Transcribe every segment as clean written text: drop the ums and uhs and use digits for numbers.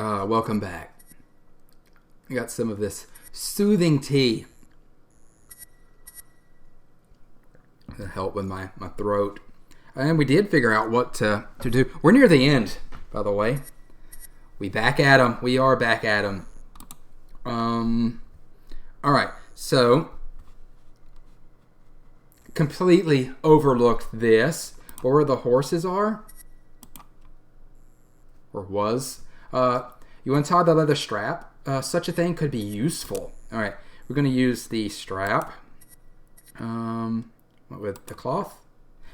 Welcome back. I got some of this soothing tea to help with my throat. And we did figure out what to do. We're near the end, by the way. We back at 'em. We are back at 'em. Alright, so completely overlooked this. Or where the horses are? Or was? You untie the leather strap. Such a thing could be useful. Alright, we're going to use the strap with the cloth.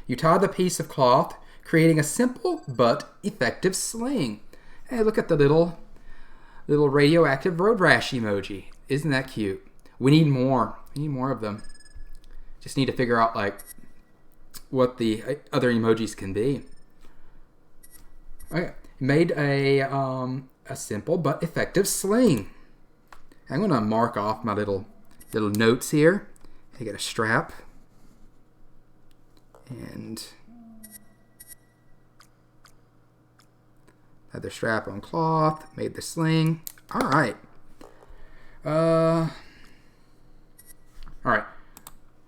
You tie the piece of cloth, creating a simple but effective sling. Hey, look at the little radioactive road rash emoji. Isn't that cute? We need more. We need more of them. Just need to figure out like what the other emojis can be. Okay, made a simple but effective sling. I'm gonna mark off my little notes here. I get a strap and leather strap on cloth. Made the sling. All right. All right.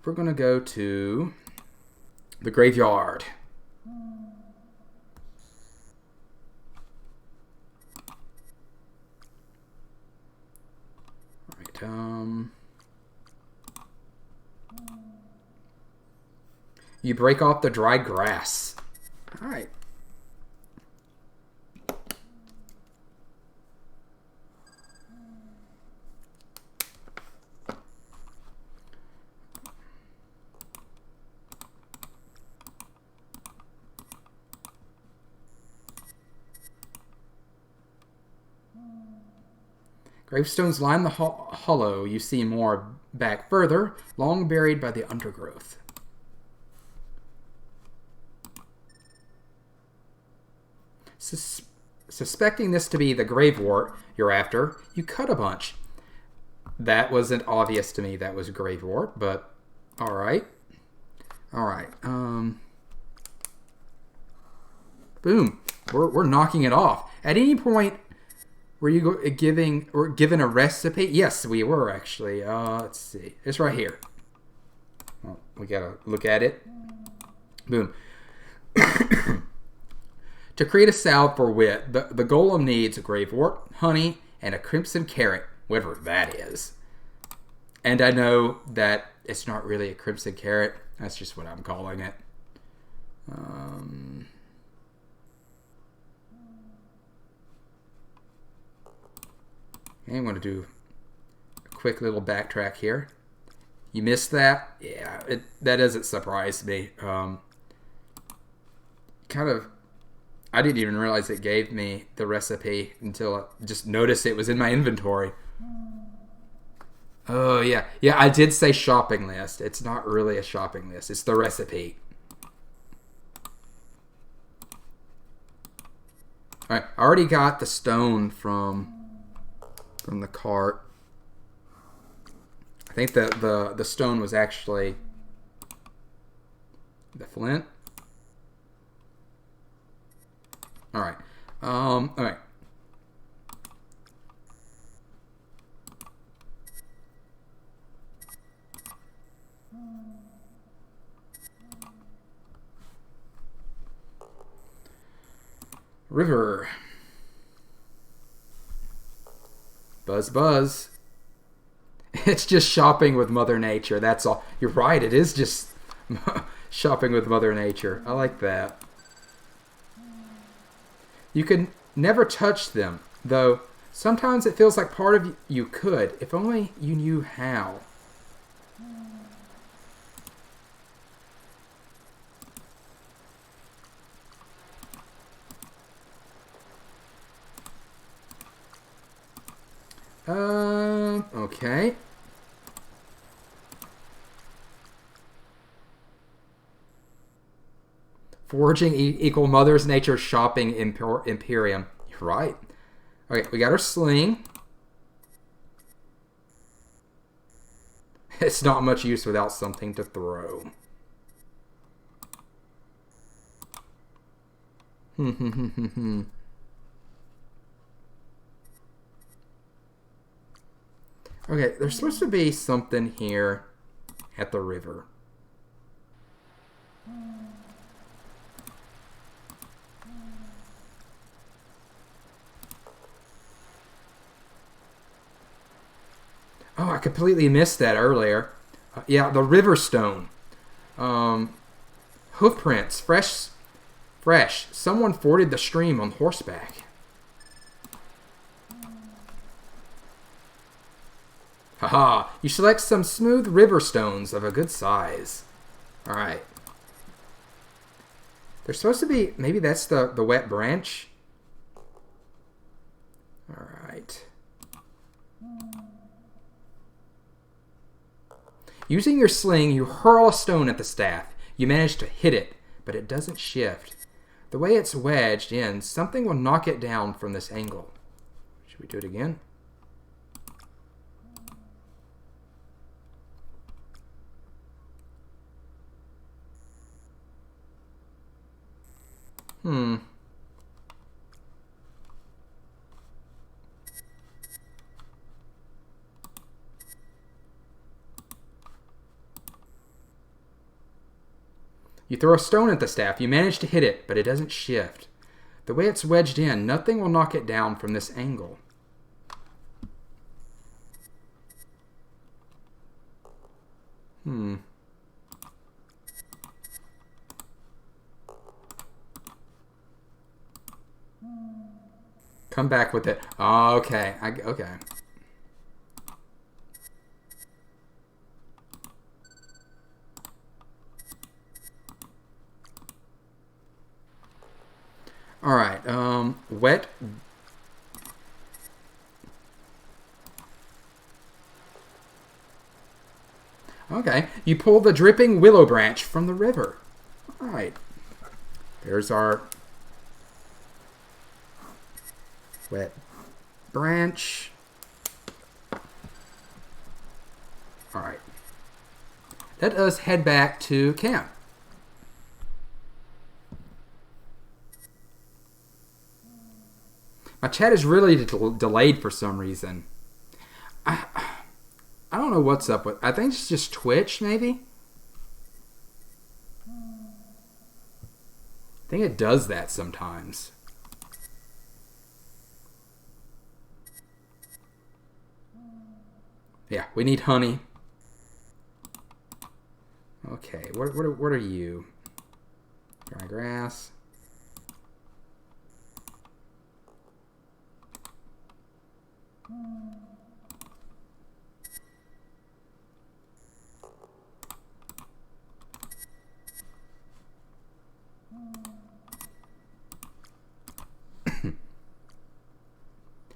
We're gonna go to the graveyard. You break off the dry grass. All right. Gravestones line the hollow. You see more back further, long buried by the undergrowth. Suspecting this to be the gravewort you're after, you cut a bunch. That wasn't obvious to me that was gravewort, but alright. Alright. Boom. We're knocking it off. At any point, were you given a recipe? Yes, we were actually. Let's see. It's right here. Well, we gotta look at it. Boom. To create a salve for wit, the golem needs a gravewort, honey, and a crimson carrot, whatever that is. And I know that it's not really a crimson carrot. That's just what I'm calling it. Okay, I'm going to do a quick little backtrack here. You missed that? Yeah, that doesn't surprise me. I didn't even realize it gave me the recipe until I just noticed it was in my inventory. Oh, yeah. Yeah, I did say shopping list. It's not really a shopping list. It's the recipe. Alright, I already got the stone from the cart. I think that the stone was actually the flint. Alright. Alright. River. Buzz, buzz. It's just shopping with Mother Nature. That's all. You're right. It is just shopping with Mother Nature. I like that. You can never touch them, though sometimes it feels like part of you could, if only you knew how. Okay. Foraging equal Mother's Nature shopping Imperium. You're right. Okay, we got our sling. It's not much use without something to throw. Okay, there's supposed to be something here at the river. Oh, I completely missed that earlier. Yeah, the river stone. Hoof prints. Fresh. Someone forded the stream on horseback. Haha, you select some smooth river stones of a good size. Alright. There's supposed to be, maybe that's the wet branch. Alright. Using your sling, you hurl a stone at the staff. You manage to hit it, but it doesn't shift. The way it's wedged in, something will knock it down from this angle. Should we do it again? You throw a stone at the staff. You manage to hit it, but it doesn't shift. The way it's wedged in, nothing will knock it down from this angle. Come back with it. Oh, okay. Okay. All right. Wet. Okay. You pull the dripping willow branch from the river. All right. There's our wet branch. All right. Let us head back to camp. My chat is really delayed for some reason. I don't know what's up with. I think it's just Twitch, maybe. I think it does that sometimes. Yeah, we need honey. Okay, what are you? Dry grass.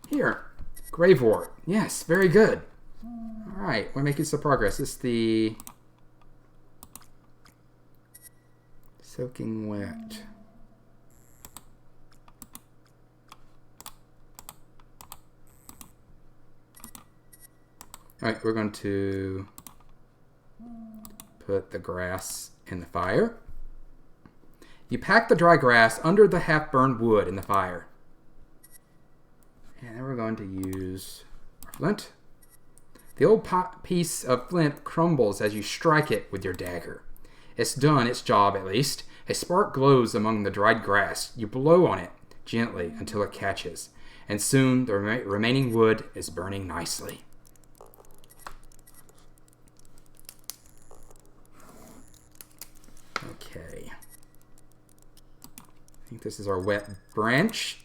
Here, Gravewort. Yes, very good. All right, we're making some progress. This is the soaking wet. All right, we're going to put the grass in the fire. You pack the dry grass under the half-burned wood in the fire. And then we're going to use our flint. The old piece of flint crumbles as you strike it with your dagger. It's done its job, at least. A spark glows among the dried grass. You blow on it gently until it catches. And soon the remaining wood is burning nicely. Okay. I think this is our wet branch.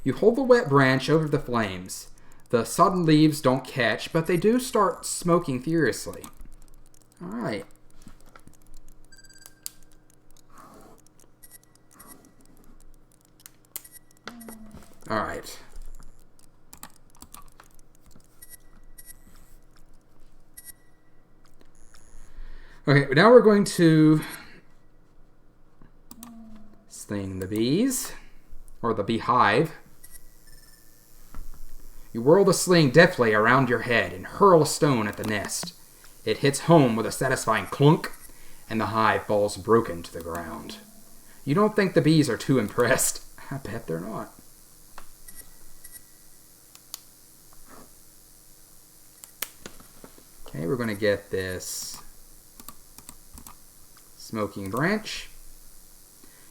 You hold the wet branch over the flames. The sodden leaves don't catch, but they do start smoking furiously. All right. All right. Okay, now we're going to sling the bees, or the beehive. You whirl the sling deftly around your head and hurl a stone at the nest. It hits home with a satisfying clunk, and the hive falls broken to the ground. You don't think the bees are too impressed. I bet they're not. Okay, we're going to get this smoking branch.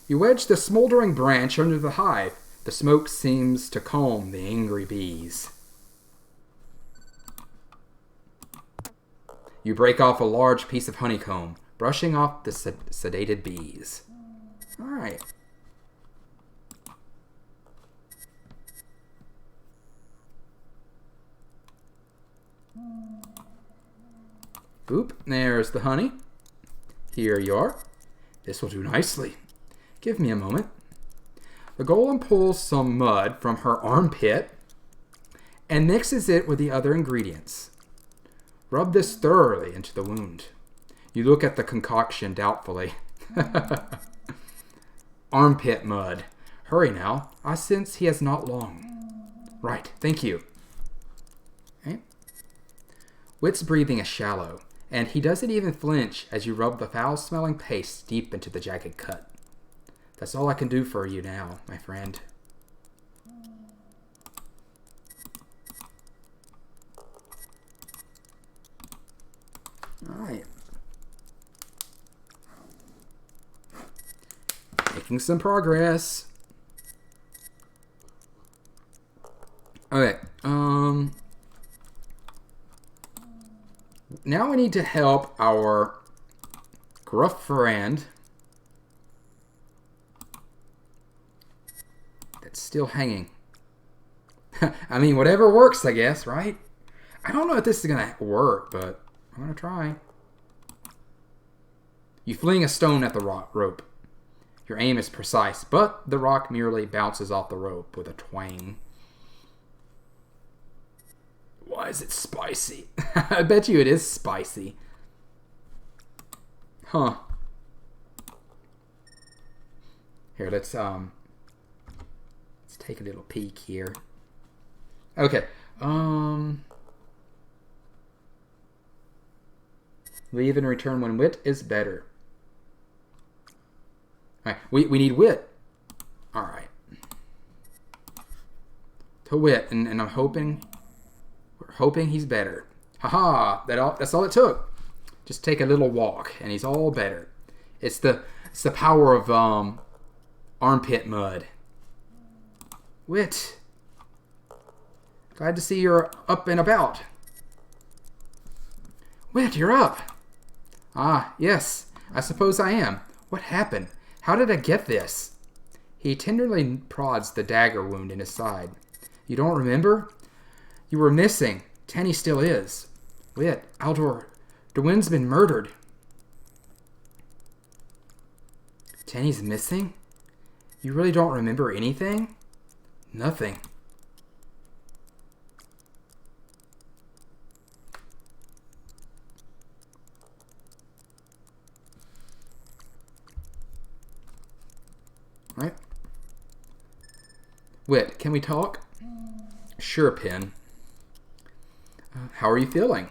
You wedge the smoldering branch under the hive. The smoke seems to calm the angry bees. You break off a large piece of honeycomb, brushing off the sedated bees. All right. Boop, there's the honey. Here you are. This will do nicely. Give me a moment. The golem pulls some mud from her armpit and mixes it with the other ingredients. Rub this thoroughly into the wound. You look at the concoction doubtfully. Armpit mud. Hurry now. I sense he has not long. Right, thank you. Okay. Wit's breathing is shallow, and he doesn't even flinch as you rub the foul-smelling paste deep into the jagged cut. That's all I can do for you now, my friend. Alright. Making some progress. Okay, now we need to help our gruff friend that's still hanging. I mean, whatever works, I guess, right? I don't know if this is going to work, but I'm going to try. You fling a stone at the rope. Your aim is precise, but the rock merely bounces off the rope with a twang. Why is it spicy? I bet you it is spicy. Huh. Here, let's take a little peek here. Okay. Leave and return when wit is better. All right, we need wit. All right. To wit, and I'm hoping. We're hoping he's better. Haha, that's all it took. Just take a little walk, and he's all better. It's the power of armpit mud. Wit. Glad to see you're up and about. Wit, you're up. Ah, yes, I suppose I am. What happened? How did I get this? He tenderly prods the dagger wound in his side. You don't remember? You were missing. Tenny still is. Wit, Aldor, Derwin's been murdered. Tenny's missing? You really don't remember anything? Nothing. Right? Wit, can we talk? Sure, Pin. How are you feeling?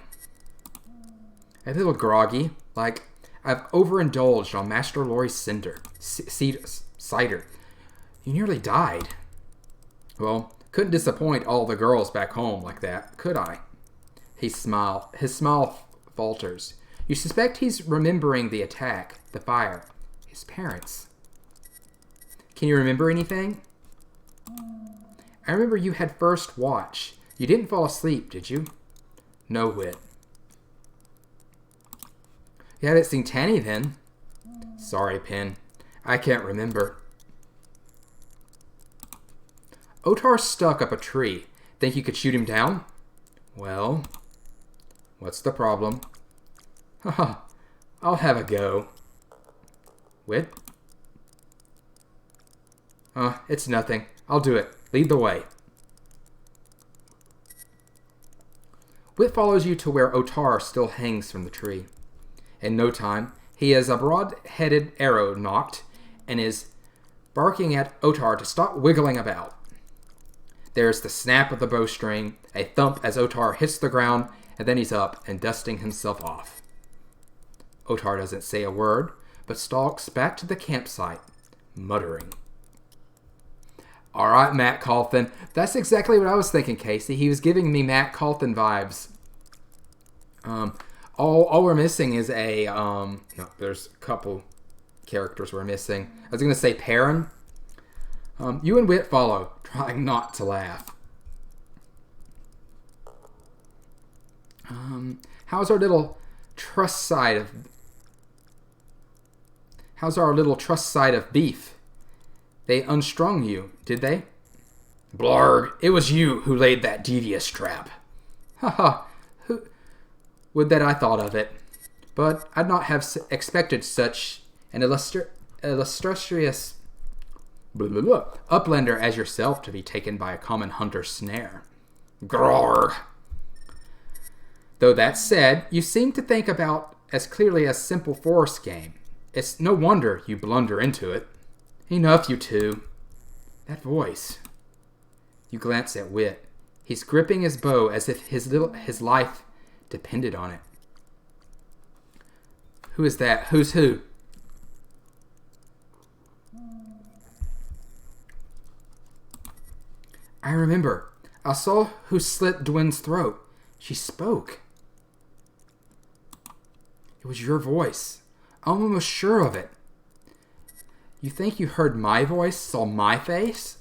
A little groggy, like I've overindulged on Master Lori's cider. You nearly died. Well, couldn't disappoint all the girls back home like that, could I? His smile falters. You suspect he's remembering the attack, the fire, his parents. Can you remember anything? I remember you had first watch. You didn't fall asleep, did you? No, Wit. You haven't seen Tanny then? Sorry, Pin. I can't remember. Otar's stuck up a tree. Think you could shoot him down? Well, what's the problem? Haha, I'll have a go. Wit? It's nothing. I'll do it. Lead the way. Wit follows you to where Otar still hangs from the tree. In no time, he has a broad-headed arrow knocked and is barking at Otar to stop wiggling about. There's the snap of the bowstring, a thump as Otar hits the ground, and then he's up and dusting himself off. Otar doesn't say a word, but stalks back to the campsite, muttering. All right, Matt Colthan. That's exactly what I was thinking, Casey. He was giving me Matt Colthan vibes. All we're missing is a no, there's a couple characters we're missing. I was gonna say Perrin. You and Wit follow, trying not to laugh. How's our little trust side of beef? They unstrung you, did they? Blarg, it was you who laid that devious trap. Haha, who would that I thought of it. But I'd not have expected such an illustrious uplander as yourself to be taken by a common hunter's snare. Grrr. Though that said, you seem to think about as clearly as simple forest game. It's no wonder you blunder into it. Enough, you two. That voice. You glance at Wit. He's gripping his bow as if his life depended on it. Who is that? Who's who? I remember. I saw who slit Dwin's throat. She spoke. It was your voice. I'm almost sure of it. You think you heard my voice, saw my face?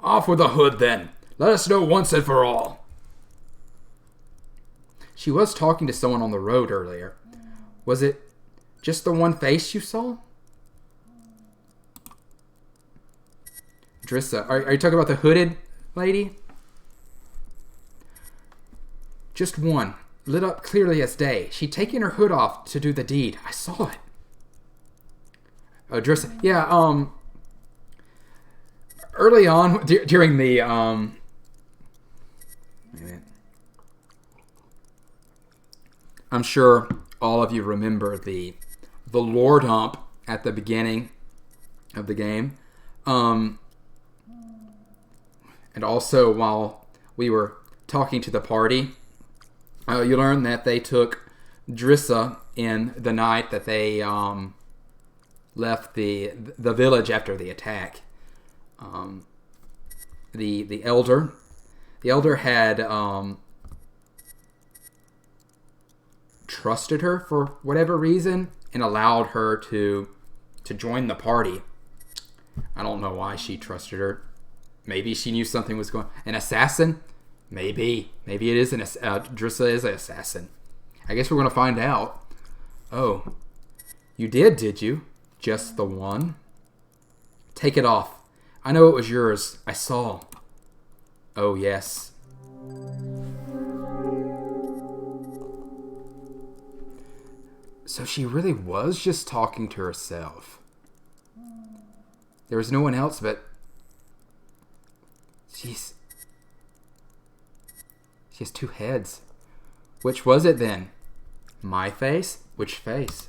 Off with the hood, then. Let us know once and for all. She was talking to someone on the road earlier. Was it just the one face you saw? Drissa, are you talking about the hooded lady? Just one, lit up clearly as day. She'd taken her hood off to do the deed. I saw it. Oh, Drissa. Yeah, early on, during the, I'm sure all of you remember the lore dump at the beginning of the game. And also while we were talking to the party, you learn that they took Drissa in the night that they left the village after the attack. The elder had trusted her for whatever reason and allowed her to join the party. I don't know why she trusted her. Maybe she knew something was going. An assassin? Maybe it is Drissa is an assassin. I guess we're gonna find out. Oh, you did you? Just the one? Take it off. I know it was yours. I saw. Oh, yes. So she really was just talking to herself. There was no one else but... She has two heads. Which was it then? My face? Which face?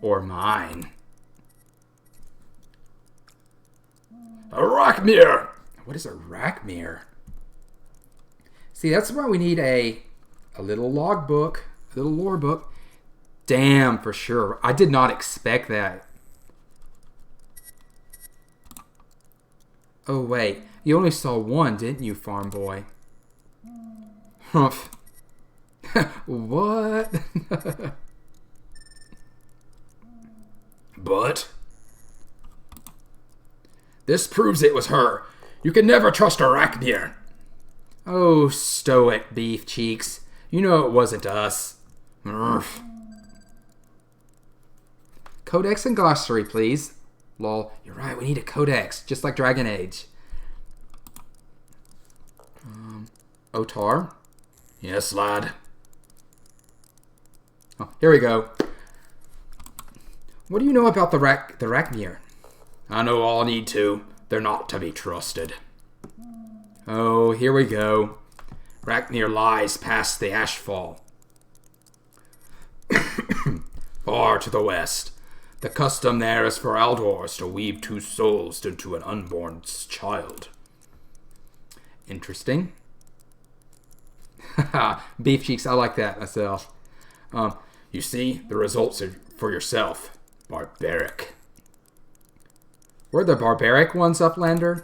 Or mine? A Rackmere! What is a Rackmere? See, that's why we need a little logbook, a little lore book. Damn, for sure. I did not expect that. Oh, wait. You only saw one, didn't you, farm boy? Humph. What? But... this proves it was her. You can never trust a Rackmere. Oh, stow it, beef cheeks. You know it wasn't us. Urgh. Codex and glossary, please. Lol. You're right, we need a codex, just like Dragon Age. Otar? Yes, lad. Oh, here we go. What do you know about the Rackmere? I know all I need to. They're not to be trusted. Oh, here we go. Rackmere lies past the Ashfall. Far to the west. The custom there is for Aldors to weave two souls into an unborn child. Interesting. Beef cheeks, I like that myself. You see, the results are for yourself. Barbaric. We're the barbaric ones, Uplander?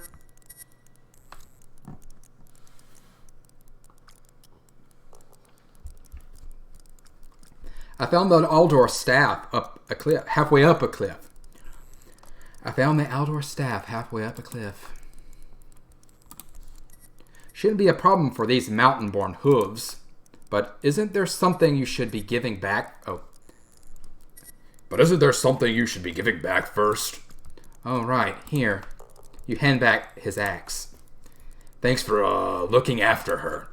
I found the Aldor staff up a cliff, halfway up a cliff. I found the Aldor staff halfway up a cliff. Shouldn't be a problem for these mountain-born hooves. But isn't there something you should be giving back? Oh. But isn't there something you should be giving back first? Oh, right. Here. You hand back his axe. Thanks for, looking after her.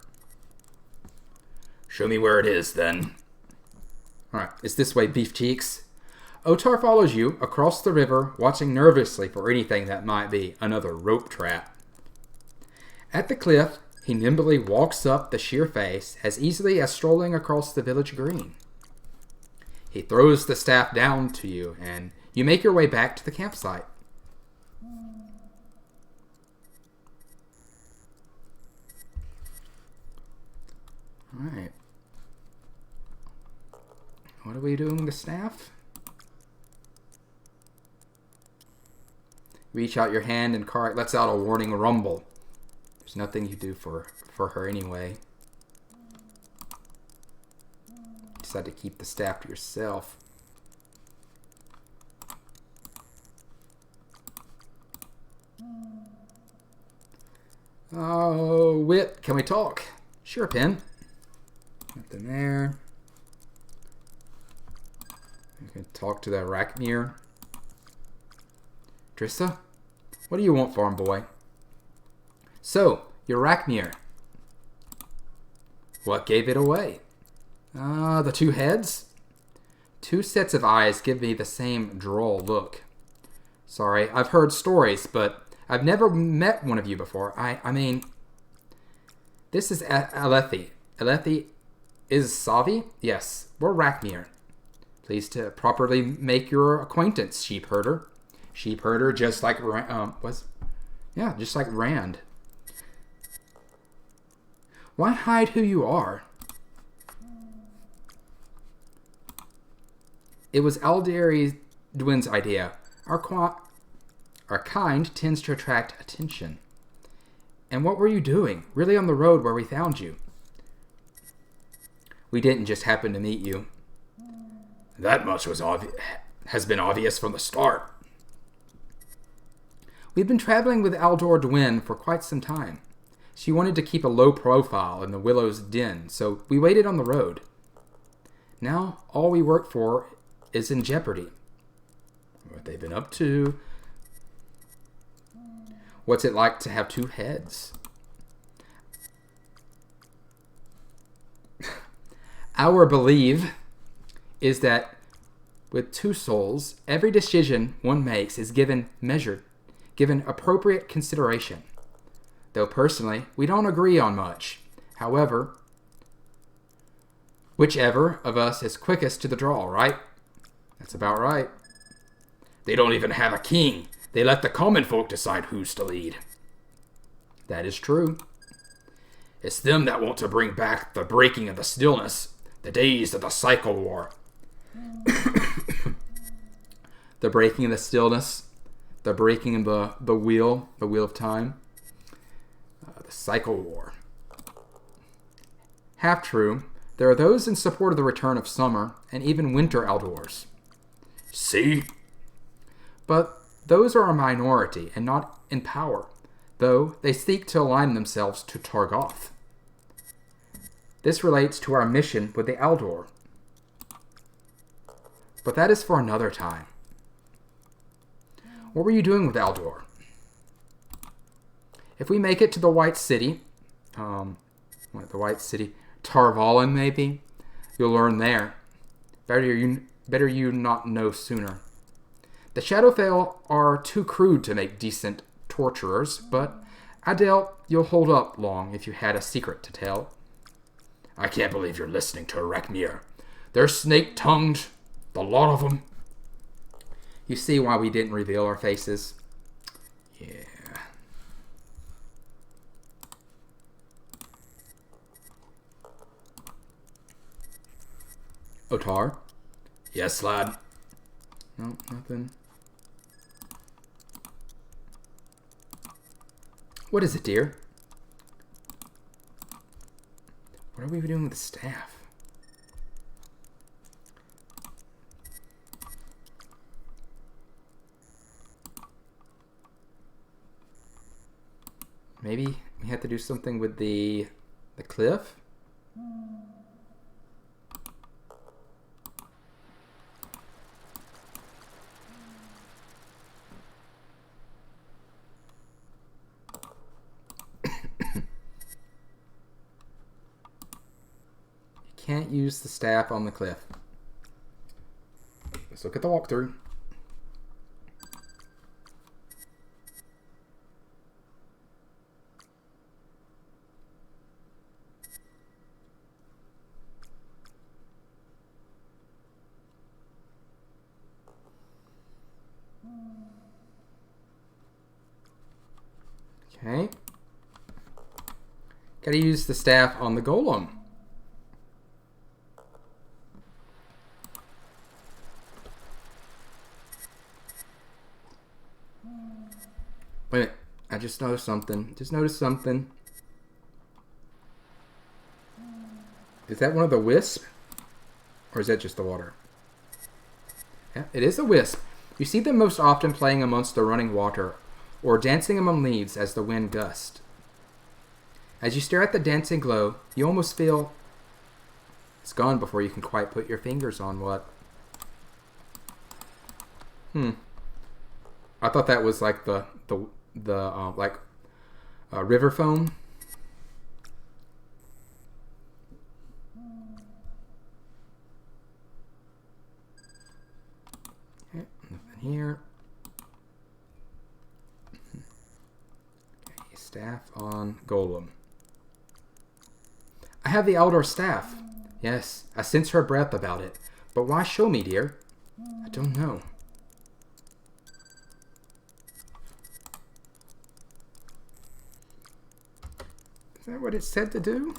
Show me where it is, then. Alright, it's this way, Beef Cheeks. Otar follows you across the river, watching nervously for anything that might be another rope trap. At the cliff, he nimbly walks up the sheer face as easily as strolling across the village green. He throws the staff down to you, and you make your way back to the campsite. Alright. What are we doing with the staff? Reach out your hand and Karak lets out a warning rumble. There's nothing you do for her anyway. Decide to keep the staff to yourself. Oh, Wit, can we talk? Sure, Pin. Nothing there. You can talk to the Arachmir. Drissa, what do you want, farm boy? So, your Arachmir. What gave it away? The two heads? Two sets of eyes give me the same droll look. Sorry, I've heard stories, but I've never met one of you before. I mean, this is Alethi. Alethi is Savi? Yes, we're Arachmir. Pleased to properly make your acquaintance, sheep herder. Sheep herder, just like just like Rand. Why hide who you are? It was Aldari Dwin's idea. Our kind tends to attract attention. And what were you doing? Really on the road where we found you? We didn't just happen to meet you. That much has been obvious from the start. We've been traveling with Aldor Dwin for quite some time. She wanted to keep a low profile in the Willow's den, so we waited on the road. Now, all we work for is in jeopardy. What they've been up to. What's it like to have two heads? Our belief is that with two souls, every decision one makes is given appropriate consideration. Though personally, we don't agree on much. However, whichever of us is quickest to the draw, right? That's about right. They don't even have a king. They let the common folk decide who's to lead. That is true. It's them that want to bring back the breaking of the stillness, the days of the cycle war. The breaking of the stillness, the breaking of the wheel of time, the cycle war. Half true, there are those in support of the return of summer and even winter outdoors. See? But those are a minority and not in power, though they seek to align themselves to Targoth. This relates to our mission with the Aldor. But that is for another time. What were you doing with Aldor? If we make it to the White City, Tarvalin maybe, you'll learn there. Better you not know sooner. The Shadowfell are too crude to make decent torturers, but I doubt you'll hold up long if you had a secret to tell. I can't believe you're listening to Arachmir. They're snake-tongued, the lot of them. You see why we didn't reveal our faces? Yeah. Otar? Yes, lad. No, nothing. What is it, dear? What are we doing with the staff? Maybe we have to do something with the cliff. Can't use the staff on the cliff. Let's look at the walkthrough. Okay. Gotta use the staff on the golem. Wait a minute. I just noticed something. Is that one of the wisps? Or is that just the water? Yeah, it is a wisp. You see them most often playing amongst the running water or dancing among leaves as the wind gusts. As you stare at the dancing glow, you almost feel it's gone before you can quite put your fingers on what. I thought that was like the river foam. Okay, nothing here. Okay, staff on golem. I have the Eldar staff. Yes, I sense her breath about it. But why show me, dear? I don't know. Is that what it said to do?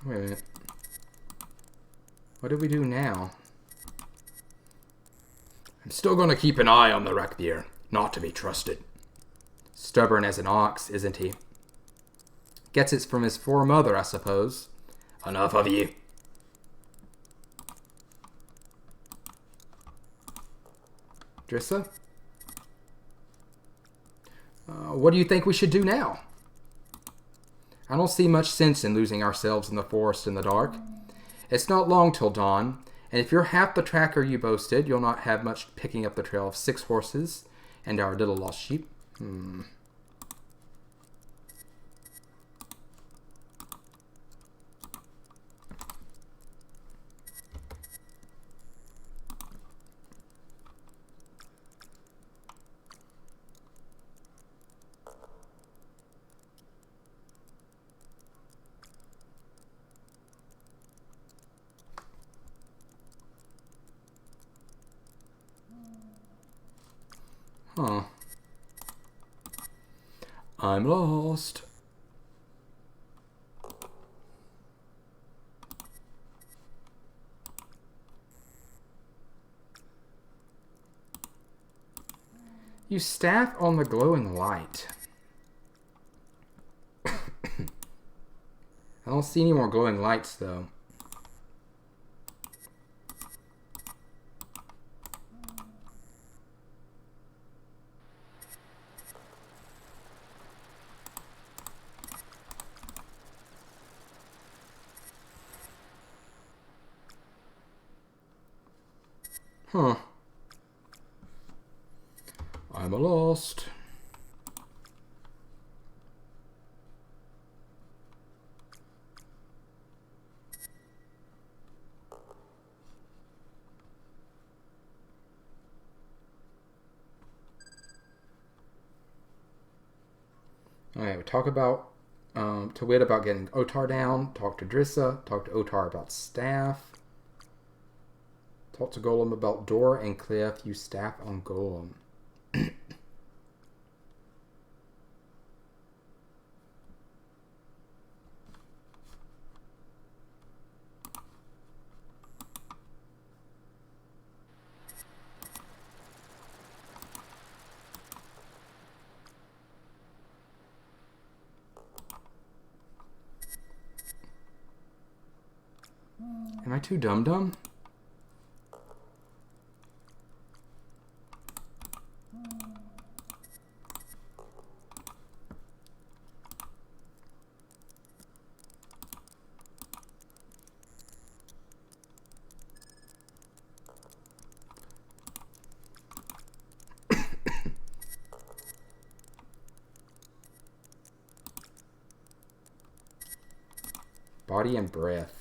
Wait a minute. What do we do now? I'm still going to keep an eye on the wreck, dear. Not to be trusted. Stubborn as an ox, isn't he? Gets it from his foremother, I suppose. Enough of you. Drissa? What do you think we should do now? I don't see much sense in losing ourselves in the forest in the dark. It's not long till dawn, and if you're half the tracker you boasted, you'll not have much picking up the trail of 6 horses and our little lost sheep. Huh. I'm lost. You staff on the glowing light. I don't see any more glowing lights, though. Huh. I'm lost. Alright, we talk about to Wit about getting Otar down, talk to Drissa, talk to Otar about staff. Talk to Golem about door and cliff. Use staff on Golem. Am I too dumb? Body and breath.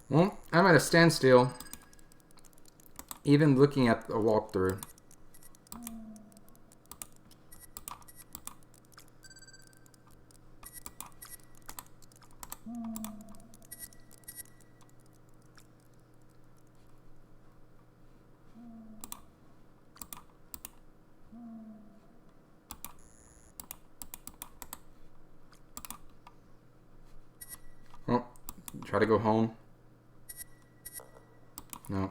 Well, I'm at a standstill, even looking at the walkthrough. Well, try to go home. No.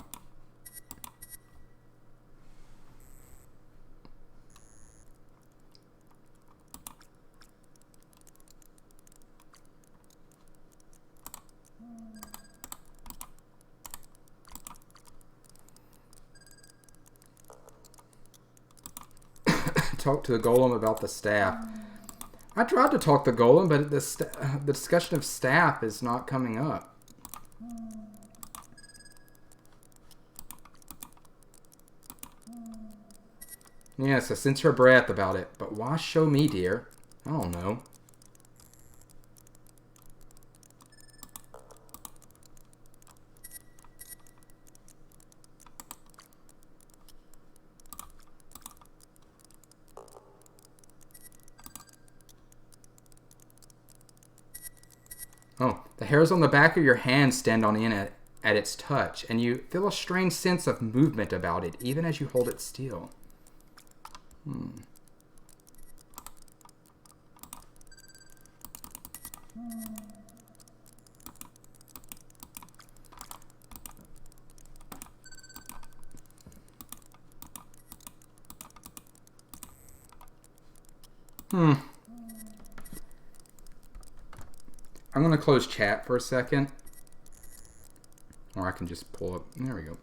Talk to the golem about the staff. I tried to talk to the golem, but the discussion of staff is not coming up. Yes, I sense her breath about it, but why show me, dear? I don't know. Oh, the hairs on the back of your hand stand on end at its touch, and you feel a strange sense of movement about it, even as you hold it still. I'm going to close chat for a second. Or I can just pull up. There we go.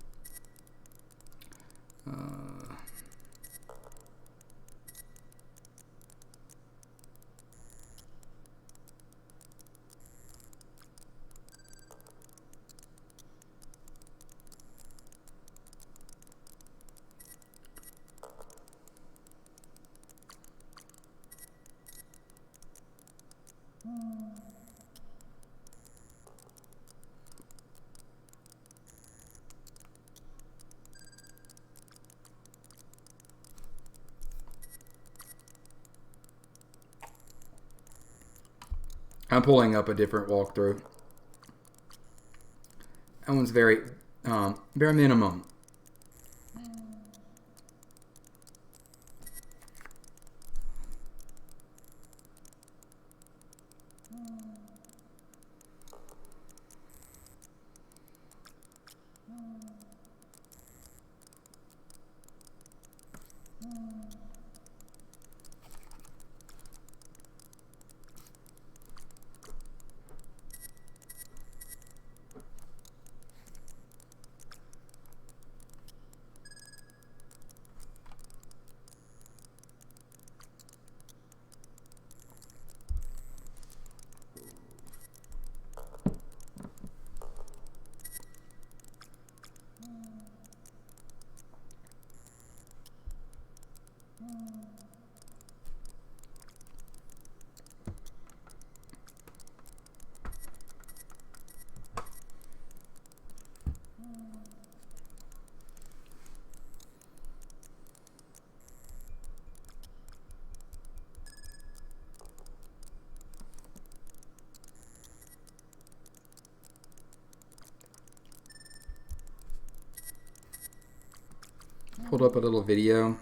I'm pulling up a different walkthrough. That one's very, bare minimum. Pulled up a little video.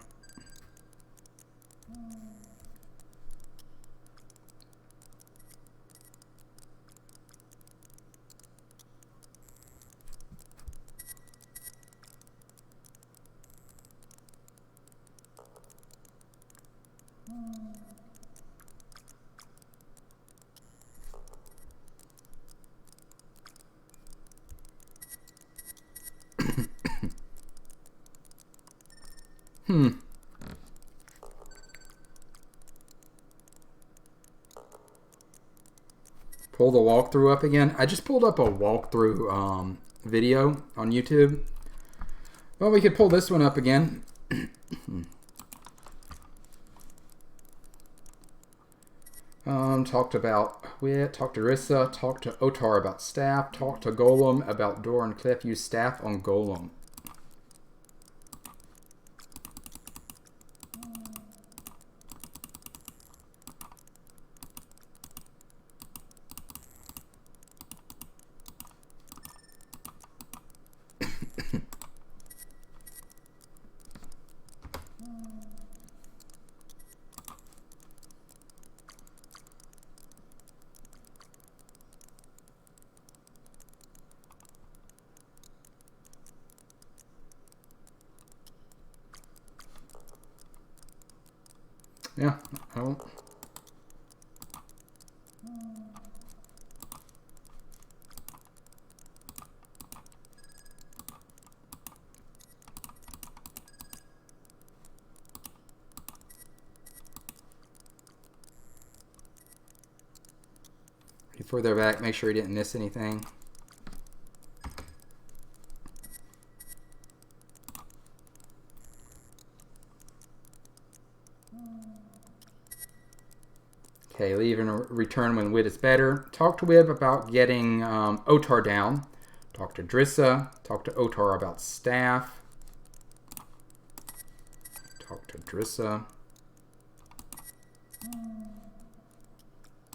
Pull the walkthrough up again. I just pulled up a walkthrough video on YouTube. Well, we could pull this one up again. Talked about Wit, talked to Rissa, talked to Otar about staff, talked to Golem about door and cliff, use staff on Golem. Yeah, I won't. Before they're back, make sure you didn't miss anything. Okay, leave and return when Wit is better. Talk to Wib about getting Otar down. Talk to Drissa. Talk to Otar about staff. Talk to Drissa.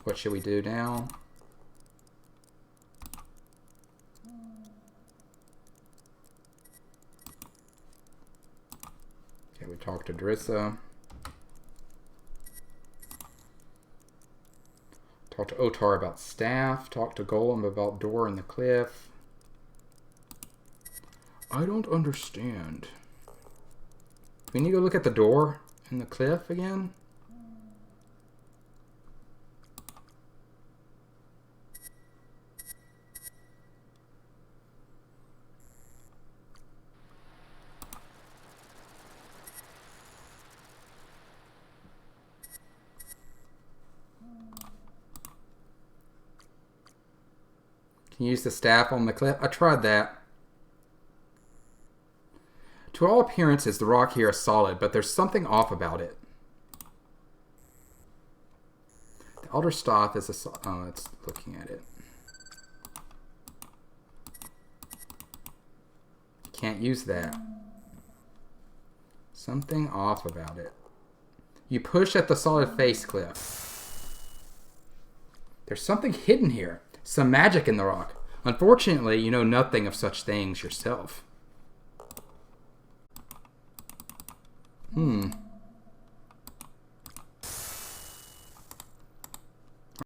What should we do now? Okay, we talk to Drissa. Talk to Otar about staff. Talk to Golem about door in the cliff. I don't understand. We need to look at the door in the cliff again? Can you use the staff on the cliff? I tried that. To all appearances, the rock here is solid, but there's something off about it. The Elder Staff is a... Oh, it's looking at it. You can't use that. Something off about it. You push at the solid face cliff. There's something hidden here. Some magic in the rock. Unfortunately, you know nothing of such things yourself.